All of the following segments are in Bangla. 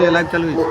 লাইভ চালু হয়েছে।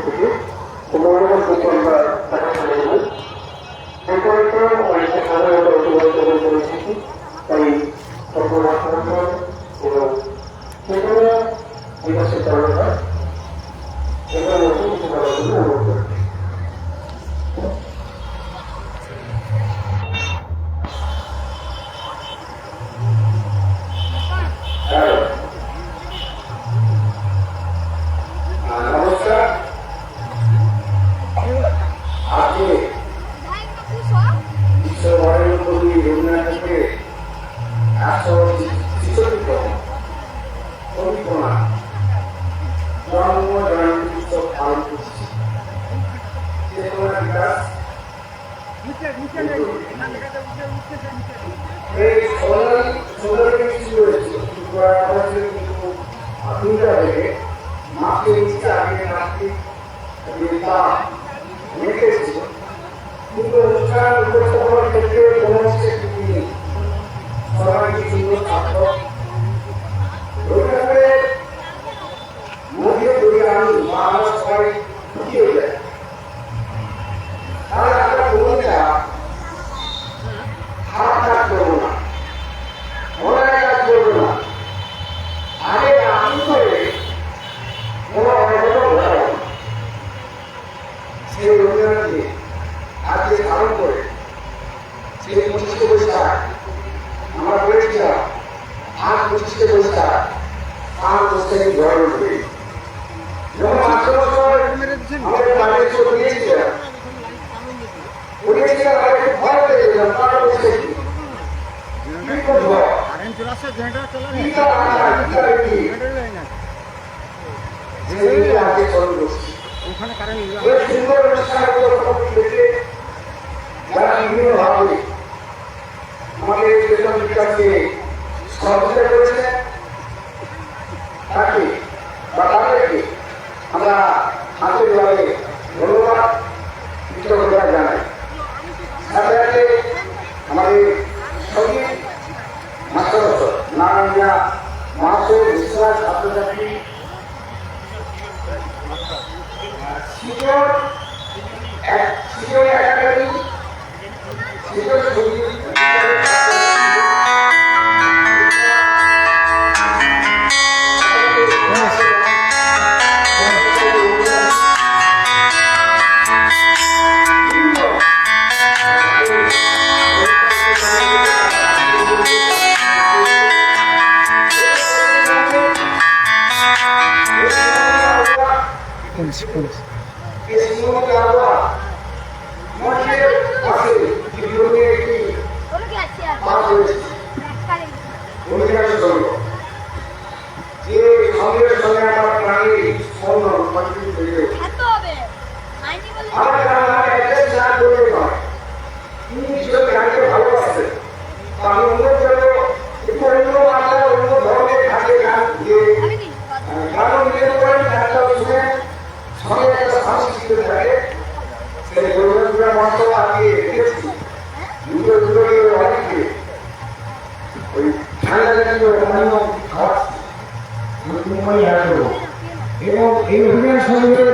এবং এই অভিযান সংঘের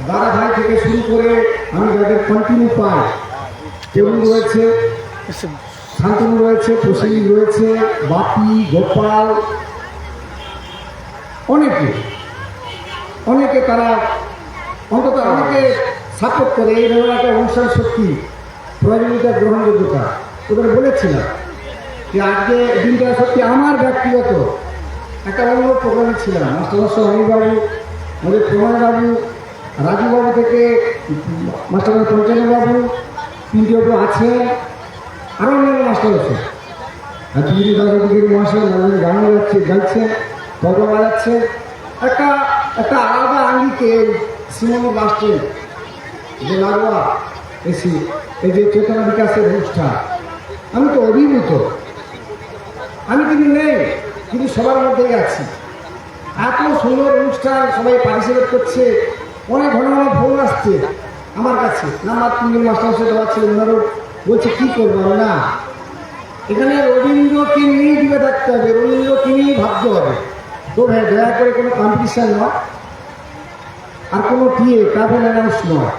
দাদা ভাই থেকে শুরু করে আমি যাদের কন্টিনিউ পাই, কেবল রয়েছে, শান্তনু রয়েছে, প্রসেন রয়েছে, বাপি, গোপাল, অনেকে তারা অন্তত আমাকে সাপোর্ট করে। এই ধরনের একটা অনুষ্ঠান সত্যি প্রয়োজনীয়তা, গ্রহণযোগ্যতা ওদের বলেছিলাম যে আজকে দিনটা সত্যি আমার ব্যক্তিগত একটা অন্য প্রোগ্রামে ছিলাম। মাস্টারমাস্টার অনিবাবু, আমাদের প্রণয়বাবু, রাজুবাবু থেকে মাস্টার পঞ্চানবাবু, তিনটিবাবু আছেন, আরও অন্যান্য মাস্টার আছে। আর দিদি দাদাদিগির মহাশয় গান গাইছেন, তবলা বাজাচ্ছে। একটা আলাদা আঙ্গিকে সিনেমা লাস্টে যে লাগোয়া এসি এই যে চেতনা বিকাশের অনুষ্ঠান, আমি তো অভিভূত। আমি কিন্তু নেই, কিন্তু সবার মধ্যেই আছি। এত সুন্দর অনুষ্ঠান, সবাই পার্টিসিপেট করছে। অনেক ঘন ঘন ফোন আসছে আমার কাছে, নাম্বার 3 মাস্টার সাথে দেওয়া ছিল, ওনারও বলছে কী করবো না, এখানে রবীন্দ্রকে নিয়েই দিকে থাকতে হবে, রবীন্দ্রকে নিয়েই ভাবতে হবে। তো ভাই দয়া করে কোনো কম্পিটিশান নয়, আর কোনো টিএ ট্রাভেল অ্যানাউন্স নয়।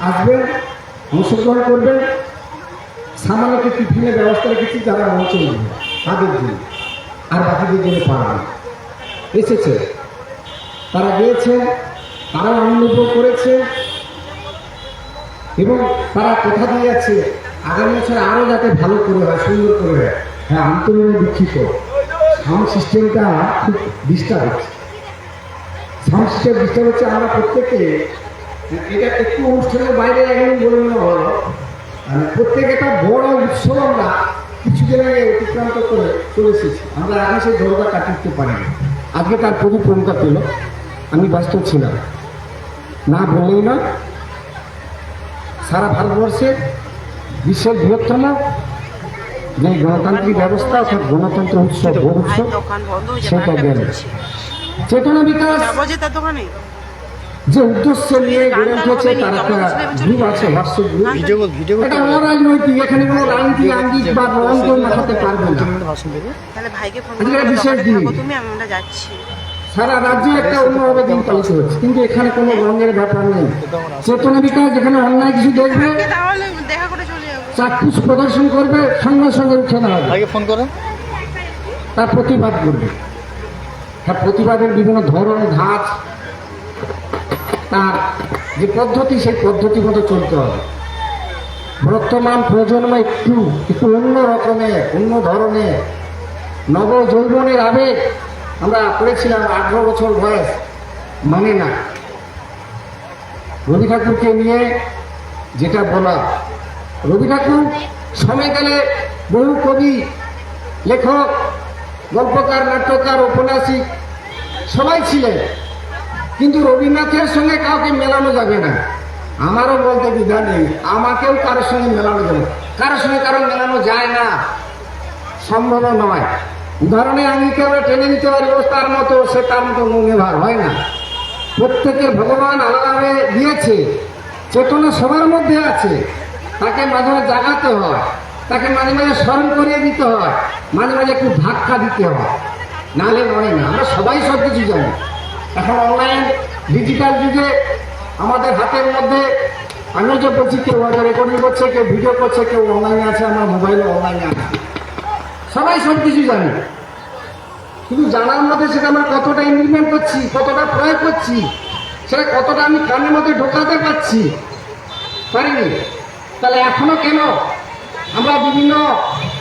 আসবেন, অংশগ্রহণ করবেন। সামান্য একটি টিফিনের ব্যবস্থা রেখেছি যারা মঞ্চে উঠবে তাদের জন্য, আর বাকিদের জন্য পারবে এসেছে, তারা গিয়েছেন, তারাও আনন্দ উপভোগ করেছে এবং তারা কোথা দিয়ে যাচ্ছে আগামী বছর আরও যাতে ভালো করে হয়, সুন্দর করে হয়। হ্যাঁ, আন্তরিক দুঃখিত, সাউন্ড সিস্টেমটা খুব ডিস্টার্ব হচ্ছে। সাউন্ড সিস্টেম ডিস্টার্ব হচ্ছে। আমরা প্রত্যেকে এটা একটু অনুষ্ঠানের বাইরে এখন বলে মনে হলো, প্রত্যেক একটা বড় উৎসব আমরা কিছুদিন আগে অতিক্রান্ত করে চলে এসেছি। আমরা এখন সেই দরজা কাটিয়ে উঠতে পারিনি। আজকে তার প্রতিক্রমতা পেল, আমি ব্যস্ত ছিলাম না বললেই না। সারা ভারতবর্ষে বিশ্বের বৃহত্তম যে গণতান্ত্রিক ব্যবস্থা অর্থাৎ গণতন্ত্র উৎসব ভোট উৎসব, সেটা গেল চেতনা বিকাশ যে উদ্দেশ্য নিয়ে গড়ে উঠেছে। তার একটা গ্রুপ আছে, হোয়াটসঅ্যাপ গ্রুপ। এটা অরাজনৈতিক, এখানে কোনো রাজনীতি আঙ্গিক বা রঙ্গ মাথাতে পারবে না। আজকে বিশেষ দিন, সারা রাজ্যে একটা অন্যভাবে দিন পালিত হচ্ছে, কিন্তু এখানে কোনো রঙের ব্যাপার নেই। চেতনা বিকাশ যেখানে অন্যায় কিছু দেখবে চাক্ষুষ প্রদর্শন করবে, সঙ্গে সঙ্গে উঠে না হবে, ফোন করে তার প্রতিবাদ করবে। তার প্রতিবাদের বিভিন্ন ধরনের ধাঁচ, তার যে পদ্ধতি, সেই পদ্ধতি মতো চলতে হবে। বর্তমান প্রজন্ম একটু অন্য রকমের, অন্য ধরনের নব যৌবনের আবেগ। আমরা করেছিলাম 18 বছর বয়স, মানে না। রবি ঠাকুরকে নিয়ে যেটা বলা, রবি ঠাকুর সময়কালে বহু কবি, লেখক, গল্পকার, নাট্যকার, ঔপন্যাসিক সবাই ছিলেন, কিন্তু রবীন্দ্রনাথের সঙ্গে কাউকে মেলানো যাবে না। আমারও বলতে দ্বিধা নেই, আমাকেও কারোর সঙ্গে মেলানো যাবে না, কারোর সঙ্গে কারো মেলানো যায় না, সম্ভব নয়। উদাহরণে আমি কেউ টেনে নিতে পারি, ও তার মতো, সে তার মতো মৌনেভার হয় না। প্রত্যেকের ভগবান আলাদাভাবে দিয়েছে, চেতনা সবার মধ্যে আছে, তাকে মাঝে মাঝে জাগাতে হয়, তাকে মাঝে মাঝে স্মরণ করিয়ে দিতে হয়, মাঝে মাঝে একটু ধাক্কা দিতে হয়, নাহলে নয় না। আমরা সবাই সব কিছু জানি। এখন অনলাইন ডিজিটাল যুগে আমাদের হাতের মধ্যে, আমি যে বলছি, কেউ হয়তো রেকর্ডিং করছে, কেউ ভিডিও করছে, কেউ অনলাইনে আছে, আমার মোবাইলে অনলাইনে আছে, সবাই সব কিছু জানি। কিন্তু জানার মধ্যে সেটা আমরা কতটা ইমপ্লিমেন্ট করছি, কতটা প্রয়োগ করছি, সেটা কতটা আমি কানের মধ্যে ঢোকাতে পারছি, পারিনি। তাহলে এখনো কেন আমরা বিভিন্ন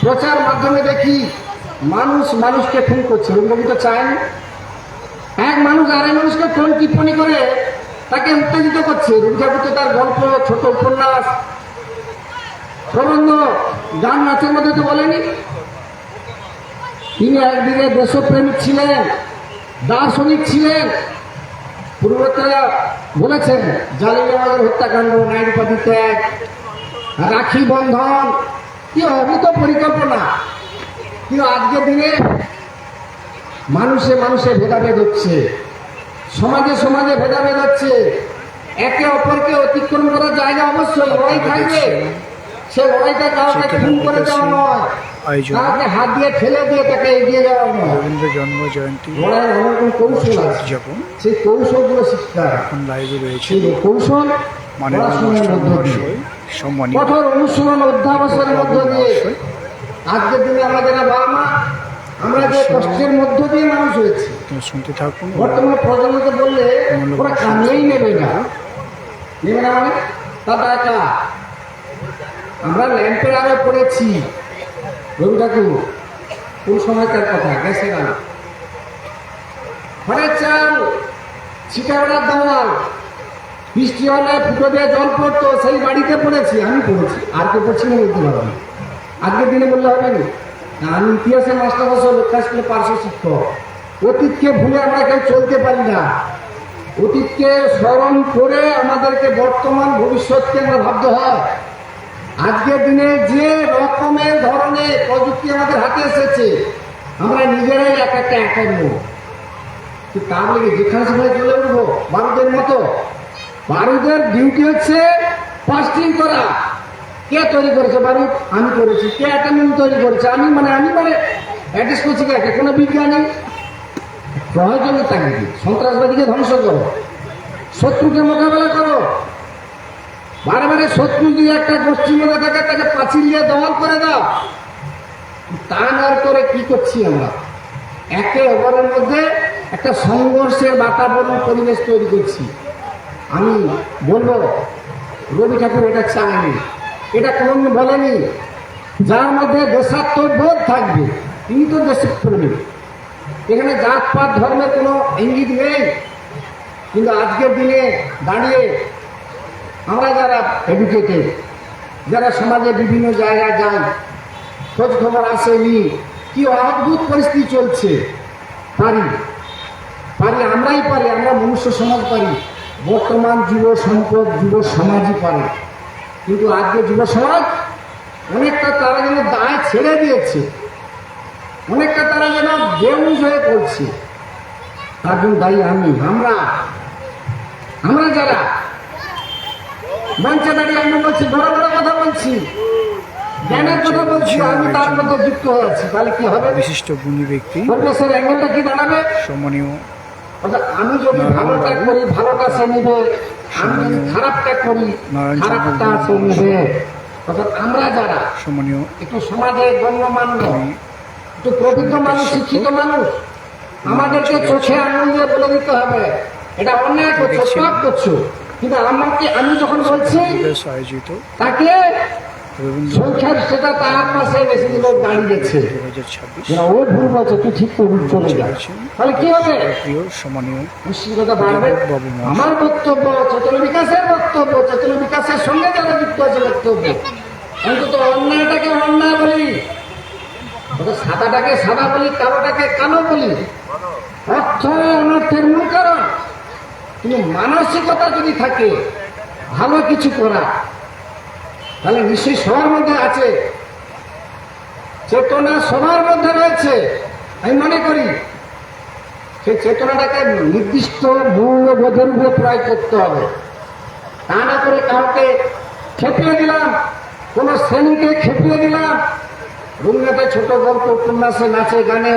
প্রচার মাধ্যমে দেখি মানুষ মানুষকে খুন করছে? রবীন্দ্রনাথ তো চায়নি। এক মানুষ আরেক মানুষকে ফোন টিপ্পণী করে তাকে উত্তেজিত করছে। রবি ঠাকুর তো তার গল্প, ছোট উপন্যাস, প্রবন্ধ, গান, নাচের মধ্যে তো বলেনি। তিনি একদিকে দেশপ্রেমিক ছিলেন, দার্শনিক ছিলেন। পূর্ববর্তীরা বলেছেন জালিয়ানওয়ালাবাগের হত্যাকাণ্ড, নারীবাদী ত্যাগ, রাখি বন্ধন, কি অভূত পরিকল্পনা। কিন্তু আজকের দিনে মানুষে মানুষে ভেদাভেদ হচ্ছে, সমাজে সমাজে ভেদাভেদ হচ্ছে। একে অপরকে অতিক্রম করার জায়গা অবশ্যই লড়াই থাকবে, সে লড়াইটা কাউকে খুন করে দেওয়া নয়, কাউকে হাত দিয়ে ঠেলে দিয়ে তাকে এগিয়ে যাওয়া নয়। রবীন্দ্র জন্ম জয়ন্তী লড়াইয়ের অনেক কৌশল আছে, যখন সেই কৌশলগুলো শিক্ষা এখন লাইভে রয়েছে কৌশল পড়াশোনার মধ্য দিয়ে, কঠোর অনুশীলন অধ্যাবসানের মধ্য দিয়ে। আজকের দিনে আমাদের বাবা মা, আমরা যে কষ্টের মধ্য দিয়ে মানুষ হয়েছে, শুনতে থাকুন। বর্তমানে প্রজন্মকে বললে ওরা কামিয়েই নেবে না, নেবে না মানে তার একা। আমরা ল্যাম্পের আলো পড়েছি, রবি ঠাকুর কোন সময়কার কথা, গ্যাসের আলো, ঘরের চাল, ছিটা বেড়ার দাওয়াল, বৃষ্টি হলে ফুটো দিয়ে জল পড়তো, সেই বাড়িতে পড়েছি, আমি পড়েছি, আর কেউ পড়ছি না বলতে পারবো না। আজকের দিনে বললে হবে না, আমি ইতিহাসের মাস্টার বছর লোকটা স্কুলে পার্শ্ব শিক্ষক। অতীতকে ভুলে আমরা কেউ চলতে পারি না, অতীতকে স্মরণ করে আমাদেরকে বর্তমান ভবিষ্যৎকে আমরা ভাবতে হয়। আজকের দিনে যে রকমের ধরনের প্রযুক্তি আমাদের হাতে এসেছে, আমরা নিজেরাই এক একটা একান্ন, তার লেগে যেখানে সেখানে চলে উঠবো বারুদের মতো। বারুদের ডিউটি হচ্ছে ফাস্টিং করা। কে তৈরি করেছে বারুদ? আমি করেছি। কে অ্যাটমিক তৈরি করেছে? আমি মানে অ্যাডিস করছি কে? কোনো বিজ্ঞানী প্রয়োজনে তাকে সন্ত্রাসবাদীকে ধ্বংস করো, শত্রুকে মোকাবেলা করো। বারে শত্রু যদি একটা গোষ্ঠীর মধ্যে থাকে তাকে পাঁচিল দিয়ে দমন করে দাও। তা না করে কি করছি আমরা? একে অপরের মধ্যে একটা সংঘর্ষের বাতাবরণ পরিবেশ তৈরি করছি। আমি বলবো রবি ঠাকুর এটা চায়নি, এটা কোনোদিন বলেনি। যার মধ্যে দেশাত্মবোধ থাকবে তিনি তো দেশপ্রেমিক। এখানে জাতপাত ধর্মের কোনো ইঙ্গিত নেই। কিন্তু আজকের দিনে দাঁড়িয়ে আমরা যারা এডুকেটেড, যারা সমাজে বিভিন্ন জায়গায় যাই, খোঁজ খবর আসেনি, কি অদ্ভুত পরিস্থিতি চলছে। পারি আমরাই পারি, আমরা মনুষ্য সমাজ পারি। বর্তমান যুব সম্পদ যুব সমাজই পারে। কিন্তু আজকে যুব সমাজ অনেকটা তারা যেন দায় ছেড়ে দিয়েছে, অনেকটা তারা যেন বেউজ হয়ে পড়ছে। তার জন্য দায়ী আমরা যারা মঞ্চে দাঁড়িয়ে আমি বলছি, বড় বড় কথা বলছি, জ্ঞানের কথা বলছি, আমি তার মধ্যে যুক্ত হয়ে আছি। তাহলে কি হবে? বিশিষ্ট গুণী ব্যক্তি পরিবেশের অ্যাঙ্গেলটা কি দাঁড়াবে? সম্মানীয় আমি যদি ভালোটা করি ভালোটা সে নিবে, আমি যদি খারাপটা করি খারাপটা সে নিবে। অর্থাৎ আমরা যারা সম্মানীয় একটু সমাজে গণ্যমান্য, একটু প্রবৃদ্ধ মানুষ, শিক্ষিত মানুষ, আমাদেরকে চোখে আঙুল দিয়ে বলে দিতে হবে এটা অন্যায় করছো, পাপ করছো। কিন্তু আমি যখন বলছি আয়োজিত তাকে সংখ্যার সেটা তার পাশে বেশি লোক দাঁড়িয়েছে, 2026 ও ভুল বলছে, তুই ঠিক করবি, চলে যা। তাহলে কি হবে? প্রিয় সম্মানীয় মুশকিলতা বাড়বে। বাবু মহাশয়। আমার বক্তব্য চেতন বিকাশের বক্তব্য, চেতন বিকাশের সঙ্গে যারা যুক্ত আছে বক্তব্য। অন্তত অন্যায়টাকে অন্যায় বলি, সাদাটাকে সাদা বলি, কালোটাকে কালো বলি। অর্থ অনর্থের মূল কারণ, কিন্তু মানসিকতা যদি থাকে ভালো কিছু করা, তাহলে নিশ্চয়ই সবার মধ্যে আছে, চেতনা সবার মধ্যে রয়েছে। আমি মনে করি সেই চেতনাটাকে নির্দিষ্ট মূল্যবোধের উপরে প্রয়োগ করতে হবে। তা না করে কাউকে খেপিয়ে দিলাম, কোন শ্রেণীকে খেপিয়ে দিলাম। রবীন্দ্রনাথের ছোট গল্প, উপন্যাসে, নাচে, গানে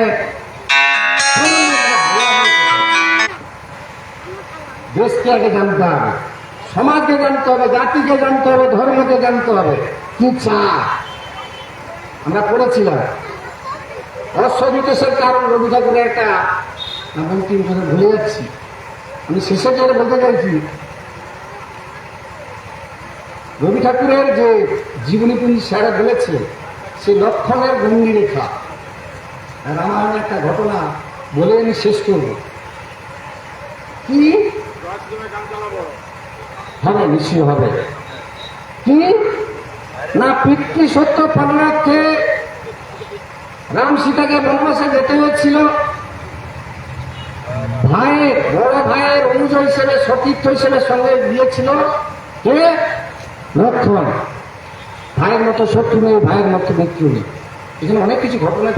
দেশকে আগে জানতে হবে, সমাজকে জানতে হবে, জাতিকে জানতে হবে, ধর্মকে জানতে হবে। কি চায় আমরা পড়েছিলাম অশ্ববিদেশের কারণ রবি ঠাকুরের একটা তিন কথা ভুলে যাচ্ছি। আমি শেষের জন্য বলতে চাইছি, রবি ঠাকুরের যে জীবনীপুঞ্জি স্যারা বলেছে সে লক্ষণের গণ্ডি রেখা। রামায়ণ একটা ঘটনা বলে আমি শেষ করব। কি হবে? নিশ্চয় হবে। কি না, পিতৃ সত্য পালনার্থে রাম সীতাকে বনবাসে যেতে হয়েছিল। বড় ভাইয়ের অনুজ হিসেবে, সতীর্থ হিসেবে সঙ্গে গিয়েছিল কে? লক্ষণ। ভাইয়ের মতো শত্রু নেই, ভাইয়ের মতো মিত্র নেই। এখানে অনেক কিছু ঘটনা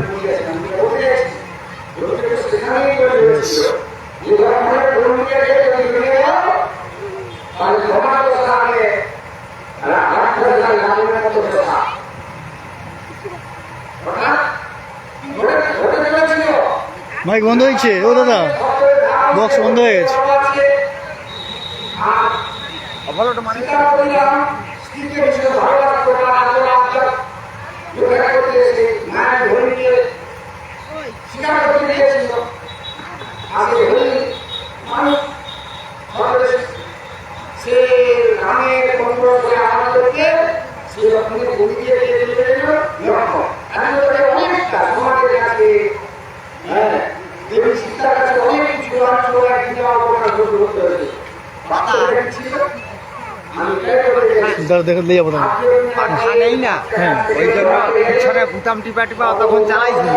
মাইক বন্ধ হয়েছে। ও দাদা, বক্স বন্ধ হয়ে গেছে। সে রামের অনুগ্রহে আমাদেরকে সে রকমের বলি দিয়ে অনেকটা সমাজের কাছে, হ্যাঁ, দেবী সীতার কাছে অনেক কিছু করতে হয়েছে। দাদা দেখে দিয়ে যাবো দাদা। পাখা নেই না, ওই জন্য পিছনে বুতাম টিপা টিপা তখন চালাইছি।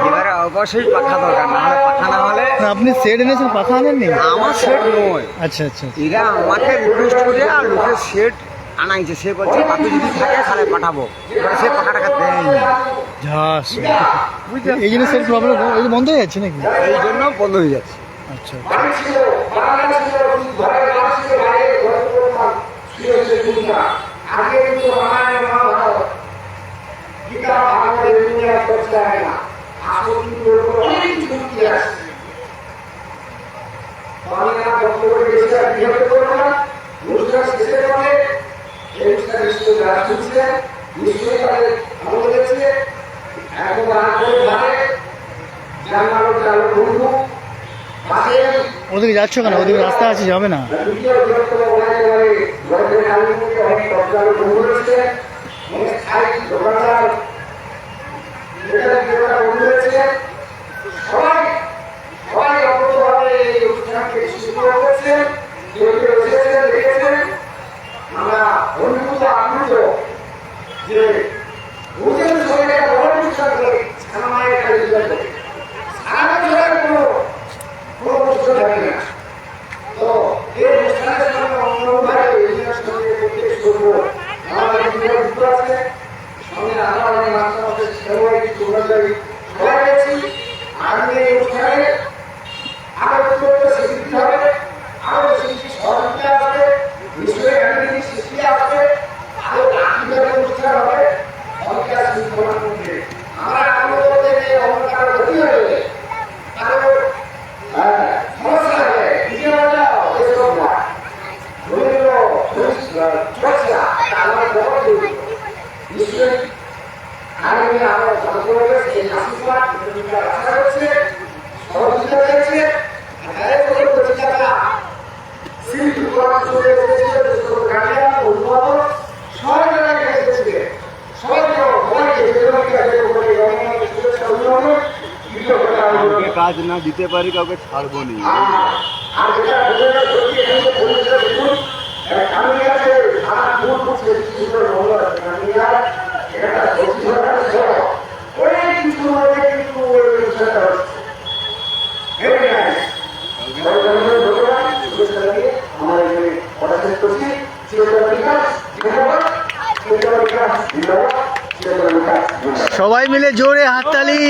এবারে অবশ্যই পাখা দরকার, না হলে পাখা না হলে না, আপনি সেট এনেছেন, পাখা আনেননি? আমার সেট নয়। আচ্ছা আচ্ছা। এরা আমাকে রিকোয়েস্ট করে আর লোকের সেট আনাইছে। সে বলছে পাখি যদি থাকে তাহলে পাঠাবো। এবারে সে পাখা টাকা দেয়নি, ঝাস। বুঝলেন? এই জন্য সেট প্রবলেম, এই বন্ধ হয়ে যাচ্ছে নাকি? এই জন্য বন্ধ হয়ে যাচ্ছে। আচ্ছা আগে কিন্তু রামায়ণ মহাভারত গীতা ভাগবত দুনিয়া করতে হয় না, আসলে কিন্তু অনেক কিছু আসছে। যারা শুনছে নিশ্চয়ই তাদের ভালো লেগেছে। এখন ভাবে জানমানো চালু বন্ধু পাশে ওদিকে যাচ্ছ কেন? ওদিকে রাস্তা আছে, যাবে না। দ্বিতীয় বৃহত্তম একেবারে গর্বের কালীর মধ্যে অনেক চালু বন্ধু রয়েছে, অনেক স্থায়ী দোকানদার বন্ধু রয়েছে। সবাই সবাই অবশ্যভাবে এই অনুষ্ঠানকে সুন্দর করেছে, কেউ কেউ এসেছেন দেখেছেন। আমরা অভিভূত আনন্দ যে ভোজের সঙ্গে একটা বড় অনুষ্ঠান করে সারা মায়ের খালি জোগাড় করে সারা জোগাড় কোনো অনুষ্ঠান থাকে না। তো এই অনুষ্ঠানের সঙ্গে অন্যভাবে এই সঙ্গে করতে শুরু আমাদের যুক্ত আছে, সঙ্গে আমরা অনেক মাস্টার আছে, সবাই সুন্দরী সবাই গেছি। আগামী এই অনুষ্ঠানে আরো উত্তরটা স্বীকৃতি হবে, আরো বেশি সহযোগিতা আসবে, নিশ্চয়ই একাডেমি সৃষ্টি আসবে, আরো আত্মীয় অনুষ্ঠান হবে, সরকার শৃঙ্খলার মধ্যে আমরা আনন্দ থেকে অন্ধকার ক্ষতি হয়ে কারো সমস্যা হবে দ্বিতীয় বাজাও এসব না রবীন্দ্র চর্চা আমার বড় জরুরি। নিশ্চয়ই আগামী আমরা সরকারের সেই আশীর্বাদ আশা করছে, সহযোগিতা পেয়েছে। শিল্পী করার জন্য এসেছিল গার্জিয়ান অভিভাবক সবাই যারা এসেছিলেন সবাইকে অভিভাবক কাউকে কাজ না দিতে পারি কাউকে ছাড়বো নি। আর যেটা আমি আছে সারা দূর করছে সুন্দর মহল আছে এটা অনেক কিছু মধ্যে কিন্তু অনুষ্ঠানটা হচ্ছে ভেরি নাইস। আমার এখানে কথা শেষ করছি। সবাই মিলে জোরে হাততালি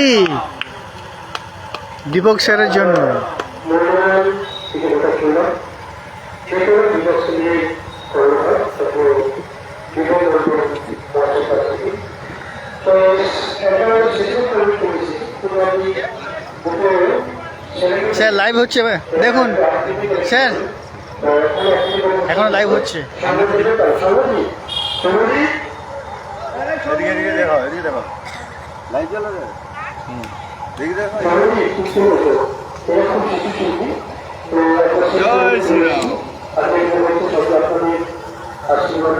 দীপক স্যারের জন্য। স্যার লাইভ হচ্ছে, দেখুন স্যার এখন লাইভ হচ্ছে। এদিকে এদিকে দেখো, এদিকে দেখো, লাইভ চালাবে। দেখি দেখো। জয় শ্রীরাম। আশীর্বাদ